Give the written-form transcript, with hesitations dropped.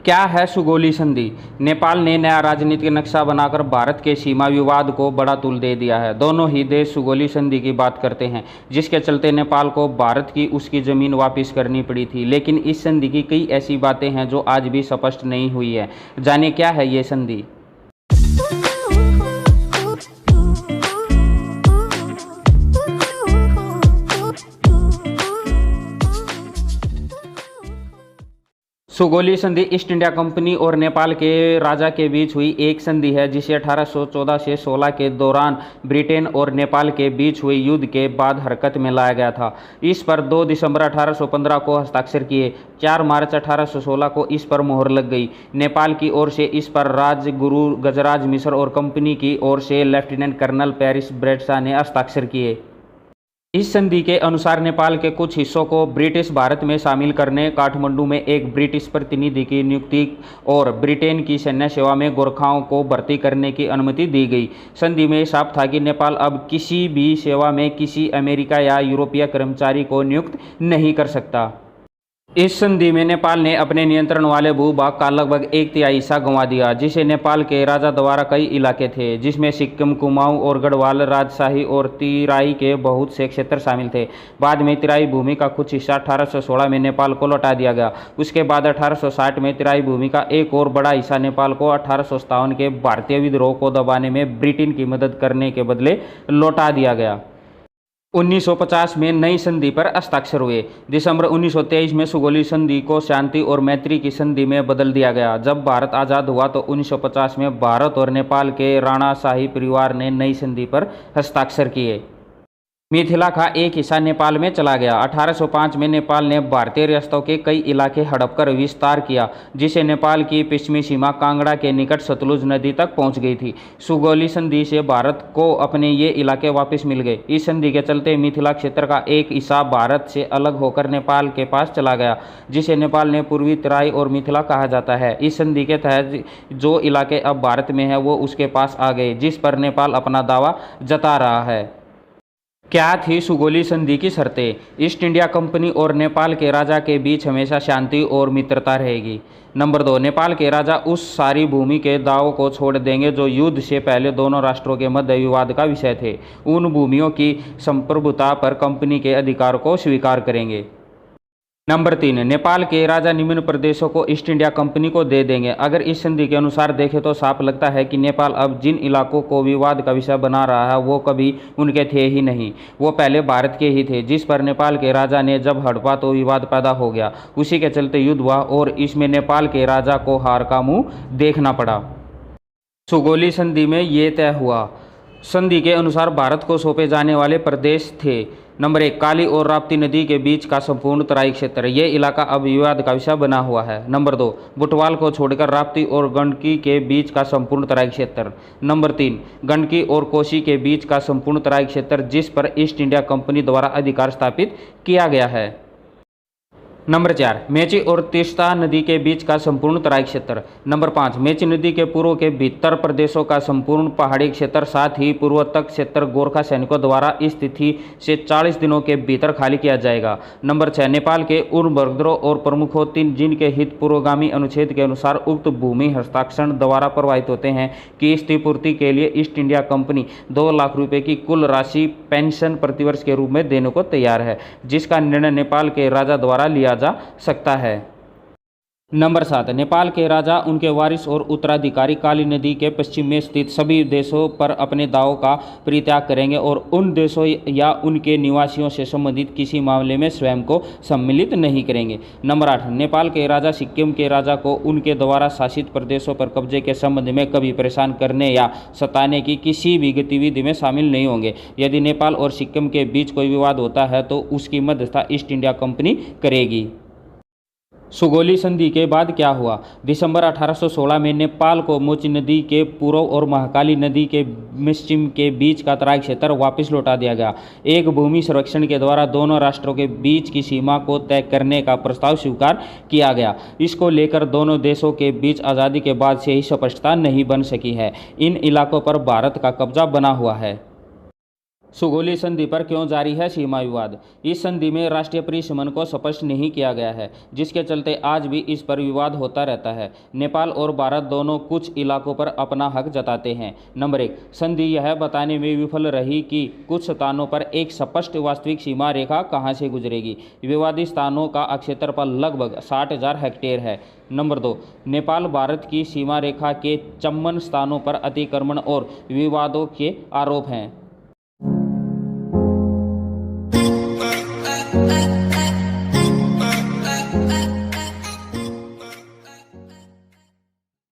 क्या है सुगोली संधि? नेपाल ने नया राजनीतिक नक्शा बनाकर भारत के सीमा विवाद को बड़ा तूल दे दिया है। दोनों ही देश सुगोली संधि की बात करते हैं, जिसके चलते नेपाल को भारत की उसकी जमीन वापस करनी पड़ी थी। लेकिन इस संधि की कई ऐसी बातें हैं जो आज भी स्पष्ट नहीं हुई है। जाने क्या है ये संधि। सुगोली संधि ईस्ट इंडिया कंपनी और नेपाल के राजा के बीच हुई एक संधि है, जिसे 1814 से 16 के दौरान ब्रिटेन और नेपाल के बीच हुए युद्ध के बाद हरकत में लाया गया था। इस पर 2 दिसंबर 1815 को हस्ताक्षर किए। 4 मार्च 1816 को इस पर मोहर लग गई। नेपाल की ओर से इस पर राजगुरु गजराज मिश्र और कंपनी की ओर से लेफ्टिनेंट कर्नल पेरिस ब्रेडसा ने हस्ताक्षर किए। इस संधि के अनुसार नेपाल के कुछ हिस्सों को ब्रिटिश भारत में शामिल करने, काठमांडू में एक ब्रिटिश प्रतिनिधि की नियुक्ति और ब्रिटेन की सैन्य सेवा में गोरखाओं को भर्ती करने की अनुमति दी गई। संधि में साफ था कि नेपाल अब किसी भी सेवा में किसी अमेरिका या यूरोपीय कर्मचारी को नियुक्त नहीं कर सकता। इस संधि में नेपाल ने अपने नियंत्रण वाले भूभाग का लगभग 1/3 हिस्सा गंवा दिया, जिसे नेपाल के राजा द्वारा कई इलाके थे, जिसमें सिक्किम, कुमाऊं और गढ़वाल, राजशाही और तिराई के बहुत से क्षेत्र शामिल थे। बाद में तिराई भूमि का कुछ हिस्सा 1816 में नेपाल को लौटा दिया गया। उसके बाद 1860 में तिराई भूमि का एक और बड़ा हिस्सा नेपाल को 1857 के भारतीय विद्रोह को दबाने में ब्रिटेन की मदद करने के बदले लौटा दिया गया। 1950 में नई संधि पर हस्ताक्षर हुए। दिसंबर 1923 में सुगोली संधि को शांति और मैत्री की संधि में बदल दिया गया। जब भारत आज़ाद हुआ तो 1950 में भारत और नेपाल के राणा शाही परिवार ने नई संधि पर हस्ताक्षर किए। मिथिला का एक हिस्सा नेपाल में चला गया। 1805 में नेपाल ने भारतीय रियासतों के कई इलाके हड़प कर विस्तार किया, जिसे नेपाल की पश्चिमी सीमा कांगड़ा के निकट सतलुज नदी तक पहुंच गई थी। सुगोली संधि से भारत को अपने ये इलाके वापस मिल गए। इस संधि के चलते मिथिला क्षेत्र का एक हिस्सा भारत से अलग होकर नेपाल के पास चला गया, जिसे नेपाल ने पूर्वी तराई और मिथिला कहा जाता है। इस संधि के तहत जो इलाके अब भारत में है वो उसके पास आ गए, जिस पर नेपाल अपना दावा जता रहा है। क्या थी सुगोली संधि की शर्तें? ईस्ट इंडिया कंपनी और नेपाल के राजा के बीच हमेशा शांति और मित्रता रहेगी। नंबर 2, नेपाल के राजा उस सारी भूमि के दावों को छोड़ देंगे जो युद्ध से पहले दोनों राष्ट्रों के मध्य विवाद का विषय थे। उन भूमियों की संप्रभुता पर कंपनी के अधिकार को स्वीकार करेंगे। नंबर 3, नेपाल के राजा निम्न प्रदेशों को ईस्ट इंडिया कंपनी को दे देंगे। अगर इस संधि के अनुसार देखें तो साफ लगता है कि नेपाल अब जिन इलाकों को विवाद का विषय बना रहा है वो कभी उनके थे ही नहीं, वो पहले भारत के ही थे, जिस पर नेपाल के राजा ने जब हड़पा तो विवाद पैदा हो गया। उसी के चलते युद्ध हुआ और इसमें नेपाल के राजा को हार का मुंह देखना पड़ा। सुगोली संधि में ये तय हुआ। संधि के अनुसार भारत को सौंपे जाने वाले प्रदेश थे। नंबर 1, काली और राप्ती नदी के बीच का संपूर्ण तराई क्षेत्र। ये इलाका अब विवाद का विषय बना हुआ है। नंबर 2, बुटवाल को छोड़कर राप्ती और गंडकी के बीच का संपूर्ण तराई क्षेत्र। नंबर 3, गंडकी और कोशी के बीच का संपूर्ण तराई क्षेत्र, जिस पर ईस्ट इंडिया कंपनी द्वारा अधिकार स्थापित किया गया है। नंबर 4, मेची और तीस्ता नदी के बीच का संपूर्ण तराई क्षेत्र। नंबर 5, मेची नदी के पूर्व के भीतर प्रदेशों का संपूर्ण पहाड़ी क्षेत्र, साथ ही पूर्वोत्तर क्षेत्र गोरखा सैनिकों द्वारा इस तिथि से 40 दिनों के भीतर खाली किया जाएगा। नंबर 6, नेपाल के उन वर्गों और प्रमुखों 3 जिनके हित पूर्वगामी अनुच्छेद के अनुसार उक्त भूमि हस्ताक्षर द्वारा प्रभावित होते हैं कि इस क्षतिपूर्ति के लिए ईस्ट इंडिया कंपनी 2 लाख रुपये की कुल राशि पेंशन प्रतिवर्ष के रूप में देने को तैयार है, जिसका निर्णय नेपाल के राजा द्वारा लिया जा सकता है। नंबर 7, नेपाल के राजा, उनके वारिस और उत्तराधिकारी काली नदी के पश्चिम में स्थित सभी देशों पर अपने दावों का परित्याग करेंगे और उन देशों या उनके निवासियों से संबंधित किसी मामले में स्वयं को सम्मिलित नहीं करेंगे। नंबर 8, नेपाल के राजा सिक्किम के राजा को उनके द्वारा शासित प्रदेशों पर कब्जे के संबंध में कभी परेशान करने या सताने की किसी भी गतिविधि में शामिल नहीं होंगे। यदि नेपाल और सिक्किम के बीच कोई विवाद होता है तो उसकी मध्यस्थता ईस्ट इंडिया कंपनी करेगी। सुगोली संधि के बाद क्या हुआ? दिसंबर 1816 में नेपाल को मोची नदी के पूर्व और महाकाली नदी के पश्चिम के बीच का तराई क्षेत्र वापस लौटा दिया गया। एक भूमि सर्वेक्षण के द्वारा दोनों राष्ट्रों के बीच की सीमा को तय करने का प्रस्ताव स्वीकार किया गया। इसको लेकर दोनों देशों के बीच आज़ादी के बाद से ही स्पष्टता नहीं बन सकी है। इन इलाकों पर भारत का कब्जा बना हुआ है। सुगोली संधि पर क्यों जारी है सीमा विवाद। इस संधि में राष्ट्रीय परिसीमन को स्पष्ट नहीं किया गया है, जिसके चलते आज भी इस पर विवाद होता रहता है। नेपाल और भारत दोनों कुछ इलाकों पर अपना हक जताते हैं। नंबर 1, संधि यह बताने में विफल रही कि कुछ स्थानों पर एक स्पष्ट वास्तविक सीमा रेखा कहां से गुजरेगी। विवादित स्थानों का क्षेत्रफल लगभग 60,000 हेक्टेयर है। नंबर 2, नेपाल भारत की सीमा रेखा के 54 स्थानों पर अतिक्रमण और विवादों के आरोप हैं।